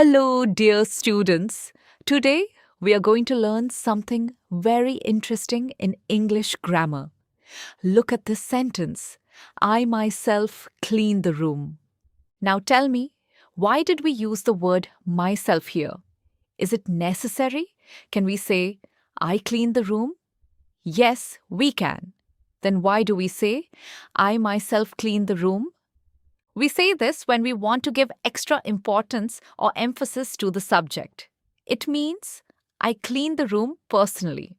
Hello, dear students. Today we are going to learn something very interesting in English grammar. Look at this sentence. I myself clean the room. Now tell me, why did we use the word myself here? Is it necessary? Can we say, I clean the room? Yes, we can. Then why do we say, I myself clean the room? We say this when we want to give extra importance or emphasis to the subject. It means, I clean the room personally.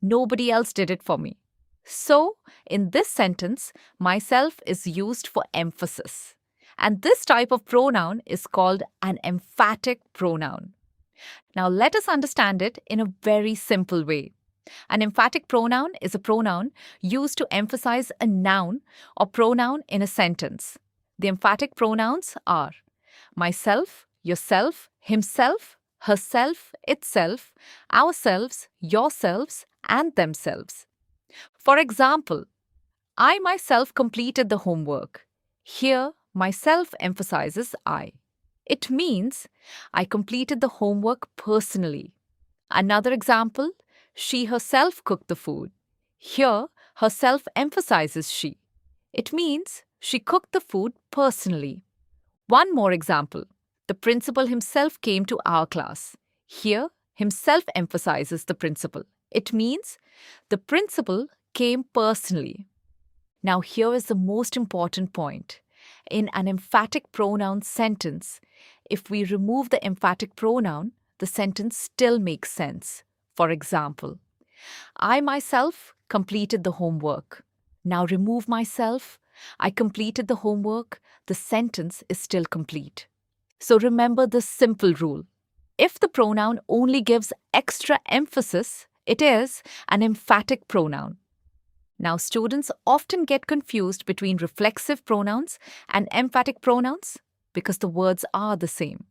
Nobody else did it for me. So, in this sentence, myself is used for emphasis. And this type of pronoun is called an emphatic pronoun. Now, let us understand it in a very simple way. An emphatic pronoun is a pronoun used to emphasize a noun or pronoun in a sentence. The emphatic pronouns are myself, yourself, himself, herself, itself, ourselves, yourselves, and themselves. For example, I myself completed the homework. Here, myself emphasizes I. It means I completed the homework personally. Another example, she herself cooked the food. Here, herself emphasizes she. It means she cooked the food personally. One more example. The principal himself came to our class. Here, himself emphasizes the principal. It means the principal came personally. Now, here is the most important point. In an emphatic pronoun sentence, if we remove the emphatic pronoun, the sentence still makes sense. For example, I myself completed the homework. Now remove myself. I completed the homework. The sentence is still complete. So remember this simple rule. If the pronoun only gives extra emphasis, it is an emphatic pronoun. Now, students often get confused between reflexive pronouns and emphatic pronouns because the words are the same.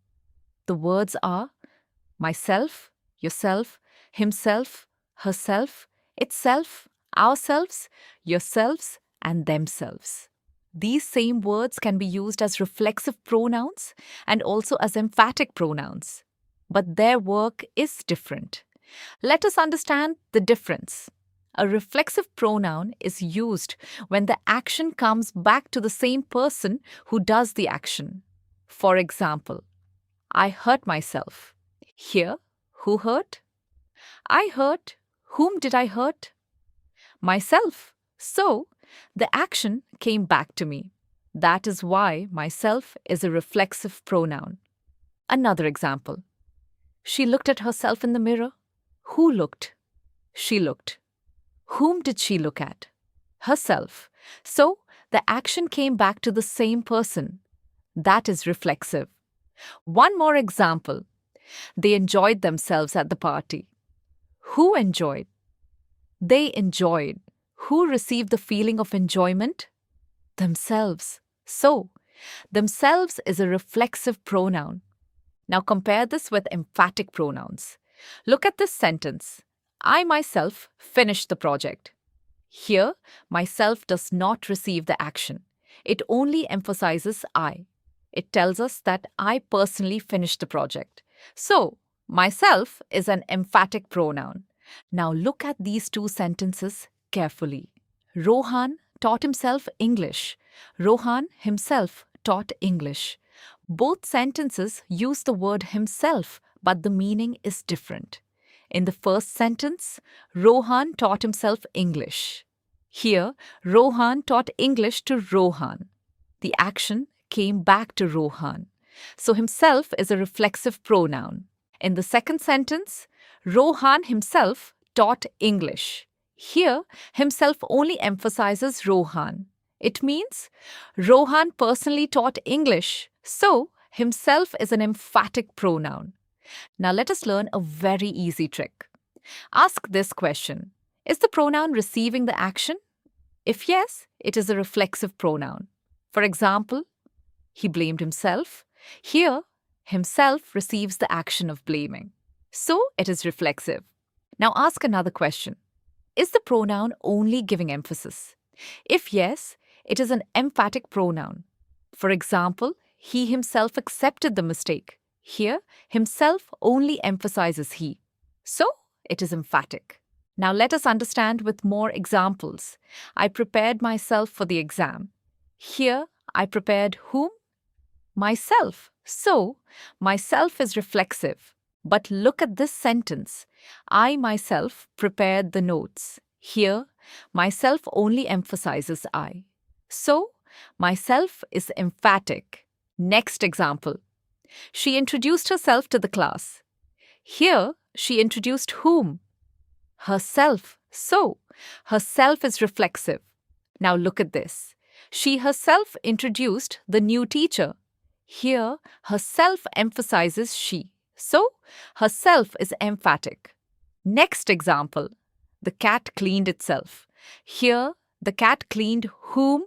The words are myself, yourself, himself, herself, itself, ourselves, yourselves, and themselves. These same words can be used as reflexive pronouns and also as emphatic pronouns, but their work is different. Let us understand the difference. A reflexive pronoun is used when the action comes back to the same person who does the action. For example, I hurt myself. Here, who hurt? I hurt. Whom did I hurt? Myself. So, the action came back to me. That is why myself is a reflexive pronoun. Another example. She looked at herself in the mirror. Who looked? She looked. Whom did she look at? Herself. So, the action came back to the same person. That is reflexive. One more example. They enjoyed themselves at the party. Who enjoyed? They enjoyed. Who received the feeling of enjoyment? Themselves. So, themselves is a reflexive pronoun. Now compare this with emphatic pronouns. Look at this sentence. I myself finished the project. Here, myself does not receive the action. It only emphasizes I. It tells us that I personally finished the project. So, myself is an emphatic pronoun. Now look at these two sentences carefully. Rohan taught himself English. Rohan himself taught English. Both sentences use the word himself, but the meaning is different. In the first sentence, Rohan taught himself English. Here, Rohan taught English to Rohan. The action came back to Rohan. So himself is a reflexive pronoun. In the second sentence, Rohan himself taught English. Here, himself only emphasizes Rohan. It means Rohan personally taught English, so himself is an emphatic pronoun. Now let us learn a very easy trick. Ask this question. Is the pronoun receiving the action? If yes, it is a reflexive pronoun. For example, he blamed himself. Here, himself receives the action of blaming. So it is reflexive. Now ask another question. Is the pronoun only giving emphasis? If yes, it is an emphatic pronoun. For example, he himself accepted the mistake. Here, himself only emphasizes he. So, it is emphatic. Now let us understand with more examples. I prepared myself for the exam. Here, I prepared whom? Myself. So, myself is reflexive. But look at this sentence. I myself prepared the notes. Here, myself only emphasizes I. So, myself is emphatic. Next example. She introduced herself to the class. Here, she introduced whom? Herself. So, herself is reflexive. Now look at this. She herself introduced the new teacher. Here, herself emphasizes she. So, herself is emphatic. Next example. The cat cleaned itself. Here, the cat cleaned whom?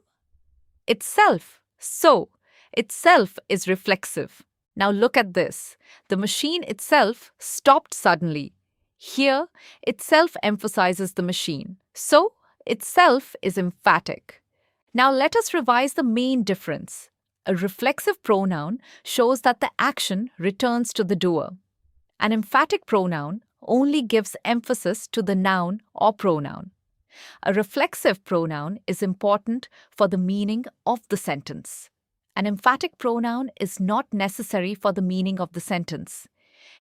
Itself. So, itself is reflexive. Now look at this. The machine itself stopped suddenly. Here, itself emphasizes the machine. So, itself is emphatic. Now let us revise the main difference. A reflexive pronoun shows that the action returns to the doer. An emphatic pronoun only gives emphasis to the noun or pronoun. A reflexive pronoun is important for the meaning of the sentence. An emphatic pronoun is not necessary for the meaning of the sentence.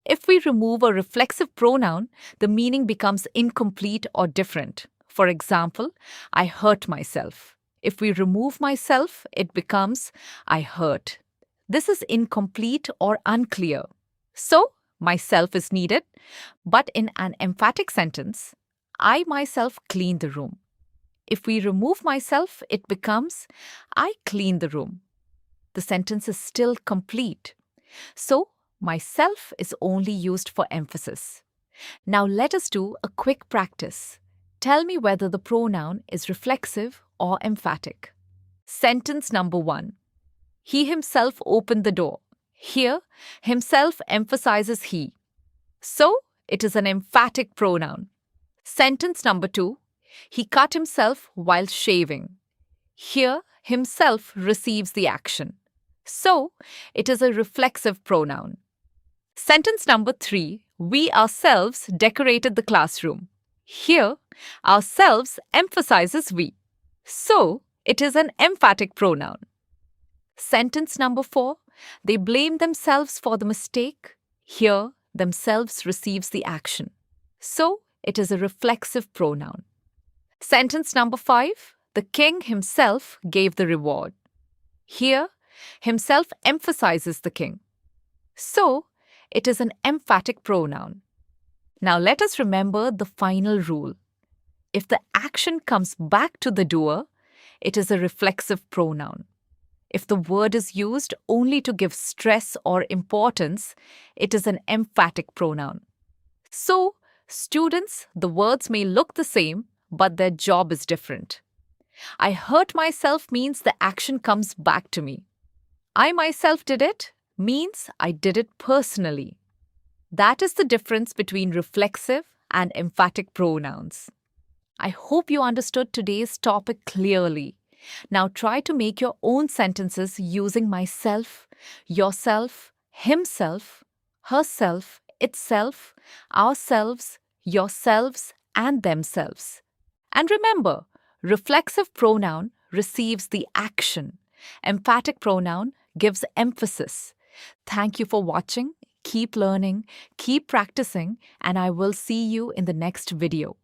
If we remove a reflexive pronoun, the meaning becomes incomplete or different. For example, I hurt myself. If we remove myself, it becomes I hurt. This is incomplete or unclear. So, myself is needed, but in an emphatic sentence, I myself clean the room. If we remove myself, it becomes I clean the room. The sentence is still complete. So, myself is only used for emphasis. Now let us do a quick practice. Tell me whether the pronoun is reflexive or emphatic. Sentence number 1. He himself opened the door. Here, himself emphasizes he. So, it is an emphatic pronoun. Sentence number 2. He cut himself while shaving. Here, himself receives the action. So, it is a reflexive pronoun. Sentence number 3. We ourselves decorated the classroom. Here, ourselves emphasizes we. So, it is an emphatic pronoun. Sentence number 4. They blame themselves for the mistake. Here, themselves receives the action. So, it is a reflexive pronoun. Sentence number 5. The king himself gave the reward. Here, himself emphasizes the king. So, it is an emphatic pronoun. Now let us remember the final rule. If the action comes back to the doer, it is a reflexive pronoun. If the word is used only to give stress or importance, it is an emphatic pronoun. So, students, the words may look the same, but their job is different. I hurt myself means the action comes back to me. I myself did it means I did it personally. That is the difference between reflexive and emphatic pronouns. I hope you understood today's topic clearly. Now try to make your own sentences using myself, yourself, himself, herself, itself, ourselves, yourselves, and themselves. And remember, reflexive pronoun receives the action. Emphatic pronoun gives emphasis. Thank you for watching. Keep learning, keep practicing, and I will see you in the next video.